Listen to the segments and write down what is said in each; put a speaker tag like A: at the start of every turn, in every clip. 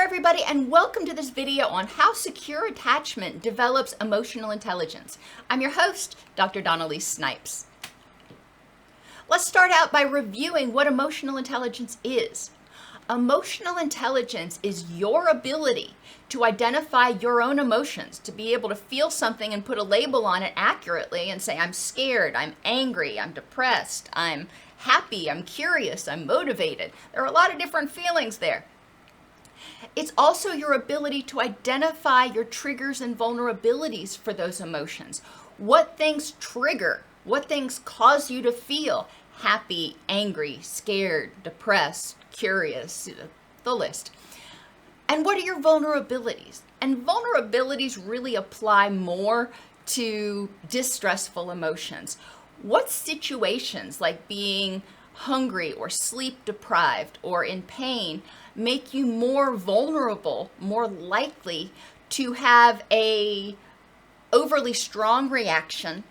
A: everybody, and welcome to this video on how secure attachment develops emotional intelligence. I'm your host, Dr. Elise Snipes. Let's start out by reviewing what emotional intelligence is. Emotional intelligence is your ability to identify your own emotions, to be able to feel something and put a label on it accurately and say, I'm scared, I'm angry, I'm depressed, I'm happy, I'm curious, I'm motivated. There are a lot of different feelings there. It's also your ability to identify your triggers and vulnerabilities for those emotions. What things trigger, what things cause you to feel happy, angry, scared, depressed, curious, the list. And what are your vulnerabilities? And vulnerabilities really apply more to distressful emotions. What situations, like being hungry or sleep deprived or in pain, make you more vulnerable, more likely to have a overly strong reaction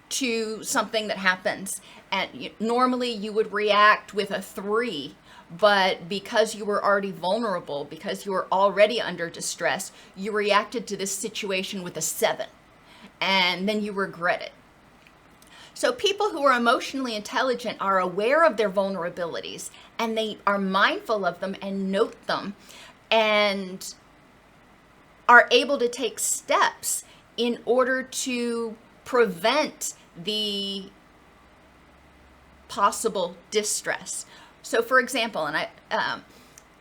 A: to something that happens? And normally you would react with a 3, but because you were already vulnerable, because you were already under distress, you reacted to this situation with a 7, and then you regret it. So people who are emotionally intelligent are aware of their vulnerabilities, and they are mindful of them and note them, and are able to take steps in order to prevent the possible distress. So for example,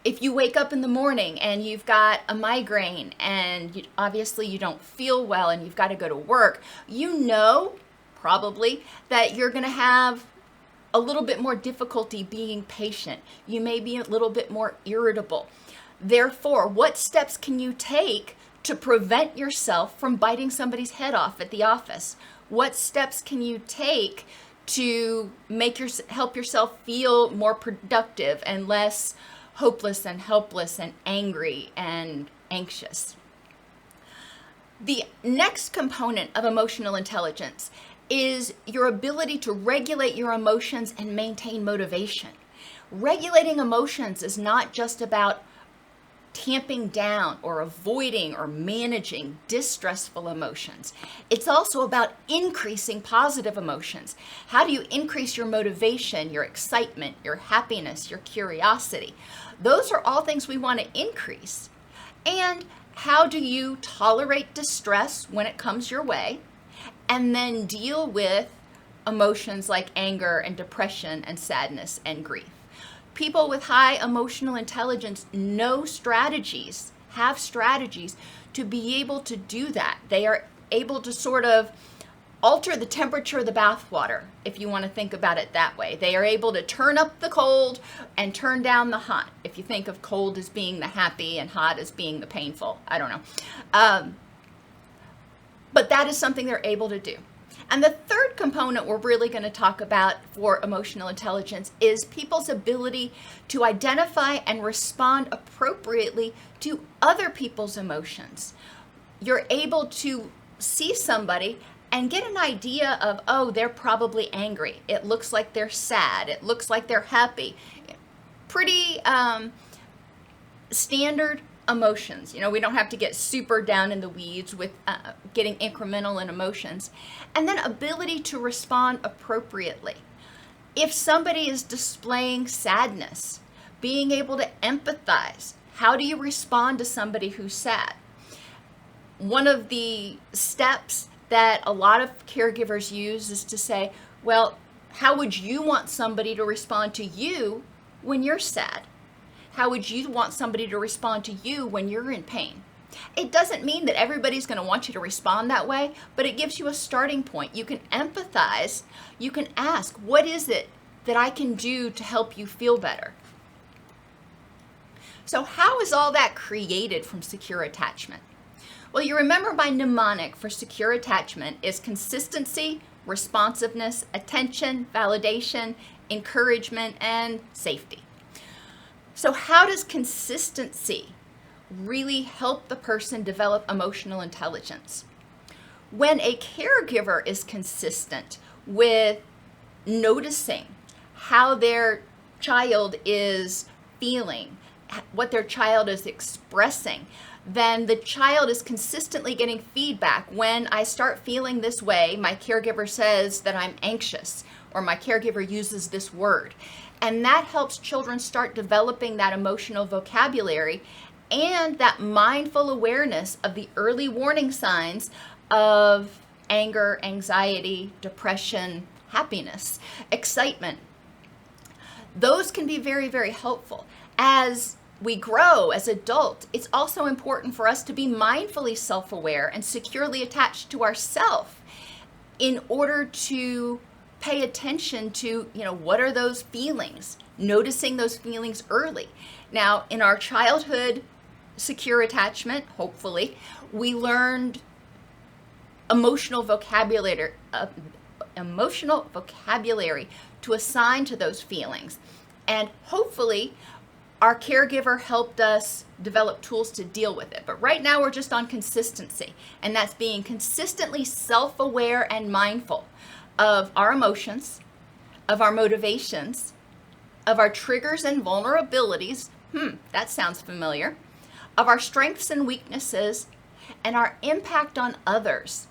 A: if you wake up in the morning and you've got a migraine and obviously you don't feel well and you've got to go to work, you know probably that you're going to have a little bit more difficulty being patient. You may be a little bit more irritable. Therefore, what steps can you take to prevent yourself from biting somebody's head off at the office? What steps can you take to help yourself feel more productive and less hopeless and helpless and angry and anxious? The next component of emotional intelligence is your ability to regulate your emotions and maintain motivation. Regulating emotions is not just about tamping down or avoiding or managing distressful emotions. It's also about increasing positive emotions. How do you increase your motivation, your excitement, your happiness, your curiosity? Those are all things we want to increase. And how do you tolerate distress when it comes your way, and then deal with emotions like anger and depression and sadness and grief? People with high emotional intelligence have strategies to be able to do that. They are able to sort of alter the temperature of the bathwater, if you want to think about it that way. They are able to turn up the cold and turn down the hot, if you think of cold as being the happy and hot as being the painful. I don't know. But that is something they're able to do. And the third component we're really going to talk about for emotional intelligence is people's ability to identify and respond appropriately to other people's emotions. You're able to see somebody and get an idea of, oh, they're probably angry. It looks like they're sad. It looks like they're happy. Pretty standard emotions. We don't have to get super down in the weeds with getting incremental in emotions. And then ability to respond appropriately. If somebody is displaying sadness, being able to empathize. How do you respond to somebody who's sad? One of the steps that a lot of caregivers use is to say, well, how would you want somebody to respond to you when you're sad? How would you want somebody to respond to you when you're in pain? It doesn't mean that everybody's going to want you to respond that way, but it gives you a starting point. You can empathize. You can ask, what is it that I can do to help you feel better? So how is all that created from secure attachment? Well, you remember my mnemonic for secure attachment is consistency, responsiveness, attention, validation, encouragement, and safety. So how does consistency really help the person develop emotional intelligence? When a caregiver is consistent with noticing how their child is feeling what their child is expressing, then the child is consistently getting feedback. When I start feeling this way, my caregiver says that I'm anxious, or my caregiver uses this word. And that helps children start developing that emotional vocabulary and that mindful awareness of the early warning signs of anger, anxiety, depression, happiness, excitement. Those can be very, very helpful. As we grow as adults, it's also important for us to be mindfully self-aware and securely attached to ourselves in order to pay attention to, what are those feelings, noticing those feelings early. Now, in our childhood secure attachment, hopefully, we learned emotional vocabulary to assign to those feelings. And hopefully, our caregiver helped us develop tools to deal with it. But right now we're just on consistency, and that's being consistently self-aware and mindful of our emotions, of our motivations, of our triggers and vulnerabilities. That sounds familiar. Of our strengths and weaknesses, and our impact on others.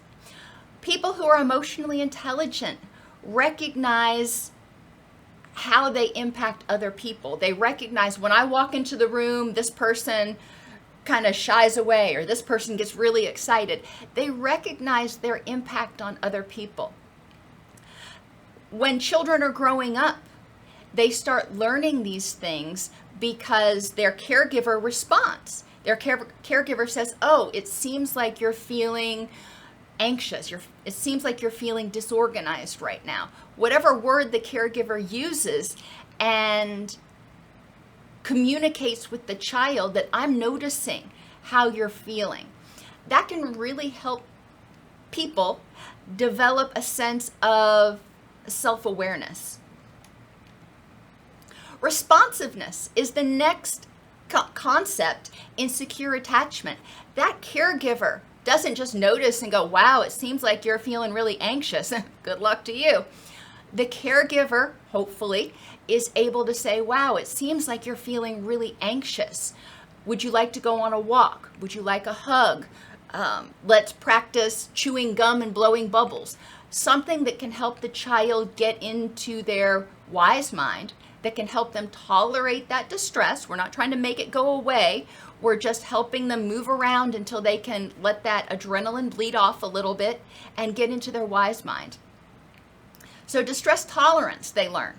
A: People who are emotionally intelligent recognize how they impact other people. They recognize when I walk into the room, this person kind of shies away, or this person gets really excited. They recognize their impact on other people. When children are growing up, they start learning these things because their caregiver responds. Their caregiver says, oh, it seems like you're feeling anxious. It seems like you're feeling disorganized right now. Whatever word the caregiver uses and communicates with the child that I'm noticing how you're feeling. That can really help people develop a sense of self-awareness. Responsiveness is the next concept in secure attachment. That caregiver doesn't just notice and go, wow, it seems like you're feeling really anxious. Good luck to you. The caregiver, hopefully, is able to say, wow, it seems like you're feeling really anxious. Would you like to go on a walk? Would you like a hug? Let's practice chewing gum and blowing bubbles. Something that can help the child get into their wise mind, that can help them tolerate that distress. We're not trying to make it go away. We're just helping them move around until they can let that adrenaline bleed off a little bit and get into their wise mind. So distress tolerance, they learn.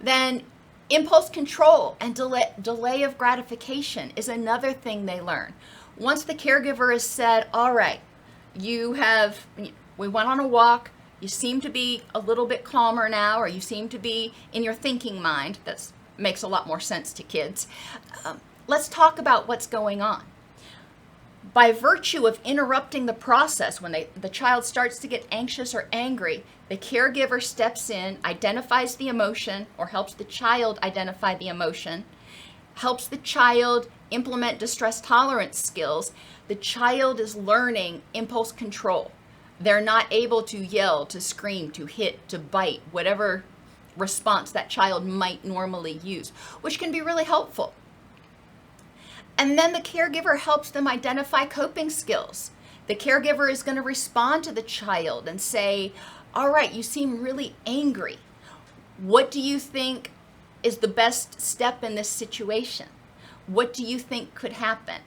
A: Then impulse control and delay of gratification is another thing they learn. Once the caregiver has said, all right, we went on a walk, you seem to be a little bit calmer now, or you seem to be in your thinking mind. That makes a lot more sense to kids. Let's talk about what's going on. By virtue of interrupting the process, when the child starts to get anxious or angry, the caregiver steps in, identifies the emotion, or helps the child identify the emotion, helps the child implement distress tolerance skills. The child is learning impulse control. They're not able to yell, to scream, to hit, to bite, whatever response that child might normally use, which can be really helpful. And then the caregiver helps them identify coping skills. The caregiver is going to respond to the child and say, all right, you seem really angry. What do you think is the best step in this situation? What do you think could happen?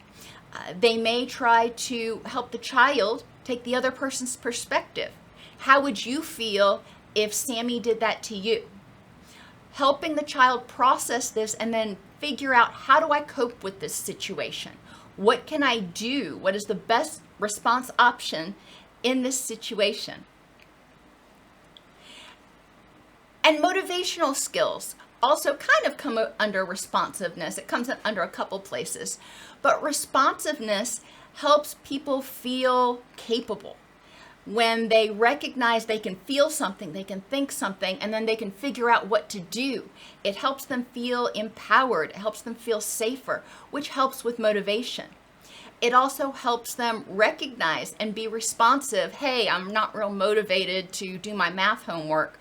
A: They may try to help the child take the other person's perspective. How would you feel if Sammy did that to you? Helping the child process this and then figure out, how do I cope with this situation? What can I do? What is the best response option in this situation? And motivational skills also kind of come under responsiveness. It comes under a couple places. But responsiveness helps people feel capable. When they recognize they can feel something, they can think something, and then they can figure out what to do. It helps them feel empowered. It helps them feel safer, which helps with motivation. It also helps them recognize and be responsive. Hey, I'm not real motivated to do my math homework.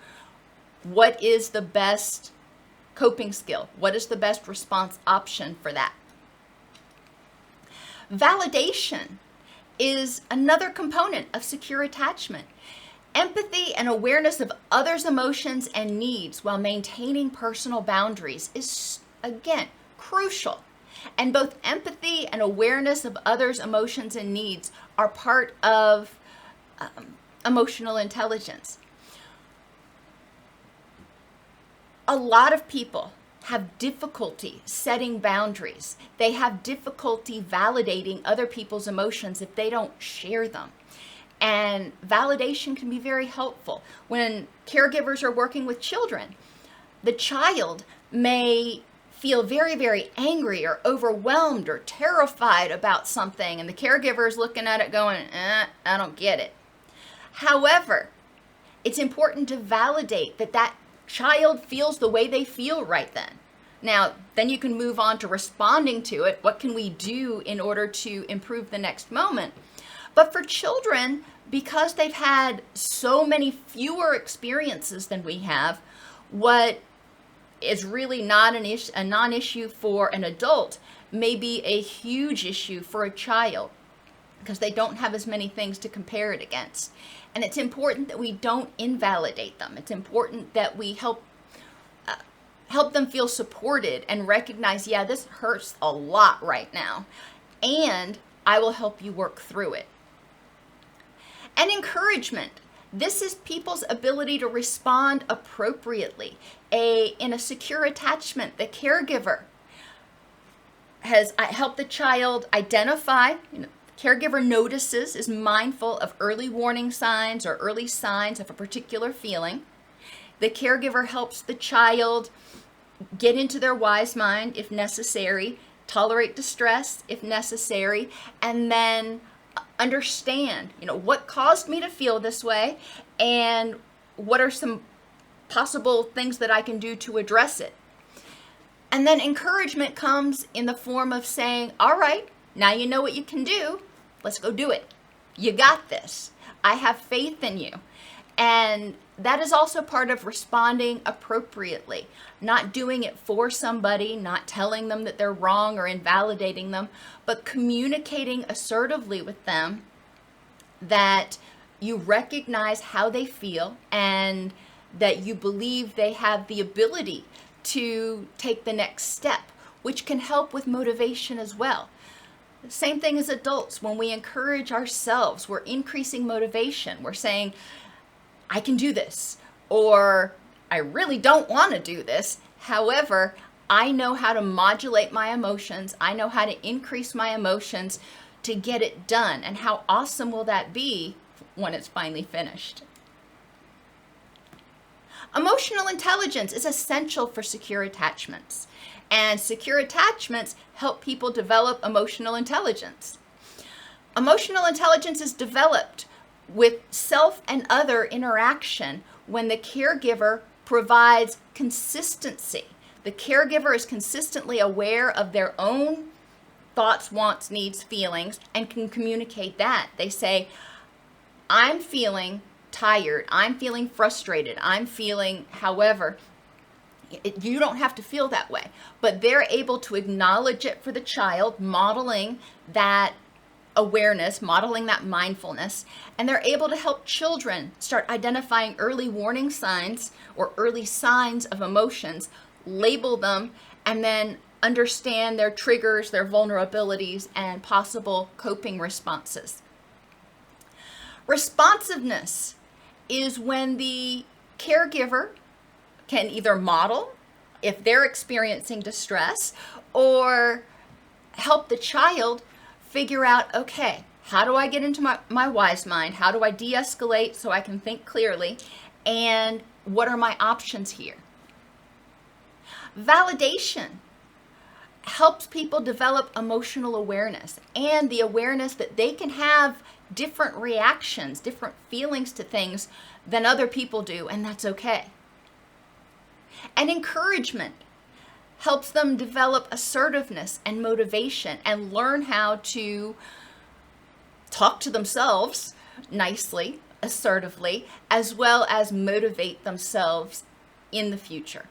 A: What is the best coping skill? What is the best response option for that? Validation is another component of secure attachment. Empathy and awareness of others' emotions and needs while maintaining personal boundaries is, again, crucial. And both empathy and awareness of others' emotions and needs are part of emotional intelligence. A lot of people have difficulty setting boundaries. They have difficulty validating other people's emotions if they don't share them. And validation can be very helpful. When caregivers are working with children, the child may feel very, very angry or overwhelmed or terrified about something, and the caregiver is looking at it going, I don't get it. However, it's important to validate that that child feels the way they feel right then. Now, then you can move on to responding to it. What can we do in order to improve the next moment? But for children, because they've had so many fewer experiences than we have, what is really not a non-issue for an adult may be a huge issue for a child because they don't have as many things to compare it against. And it's important that we don't invalidate them. It's important that we help them feel supported and recognize, yeah, this hurts a lot right now, and I will help you work through it. And encouragement. This is people's ability to respond appropriately. In a secure attachment, the caregiver has helped the child identify, caregiver notices, is mindful of early warning signs or early signs of a particular feeling. The caregiver helps the child get into their wise mind if necessary, tolerate distress if necessary, and then understand, what caused me to feel this way and what are some possible things that I can do to address it. And then encouragement comes in the form of saying, all right, now you know what you can do. Let's go do it. You got this. I have faith in you. And that is also part of responding appropriately, not doing it for somebody, not telling them that they're wrong or invalidating them, but communicating assertively with them that you recognize how they feel and that you believe they have the ability to take the next step, which can help with motivation as well. Same thing as adults. When we encourage ourselves, we're increasing motivation. We're saying, I can do this, or I really don't want to do this. However, I know how to modulate my emotions. I know how to increase my emotions to get it done. And how awesome will that be when it's finally finished? Emotional intelligence is essential for secure attachments, and secure attachments help people develop emotional intelligence. Emotional intelligence is developed with self and other interaction when the caregiver provides consistency. The caregiver is consistently aware of their own thoughts, wants, needs, feelings, and can communicate that. They say, I'm feeling tired, I'm feeling frustrated, I'm feeling, however, you don't have to feel that way. But they're able to acknowledge it for the child, modeling that awareness, modeling that mindfulness, and they're able to help children start identifying early warning signs or early signs of emotions, label them, and then understand their triggers, their vulnerabilities, and possible coping responses. Responsiveness is when the caregiver can either model if they're experiencing distress or help the child figure out, okay, how do I get into my wise mind? How do I de-escalate so I can think clearly? And what are my options here? Validation helps people develop emotional awareness and the awareness that they can have different reactions, different feelings to things than other people do, and that's okay. And encouragement helps them develop assertiveness and motivation and learn how to talk to themselves nicely, assertively, as well as motivate themselves in the future.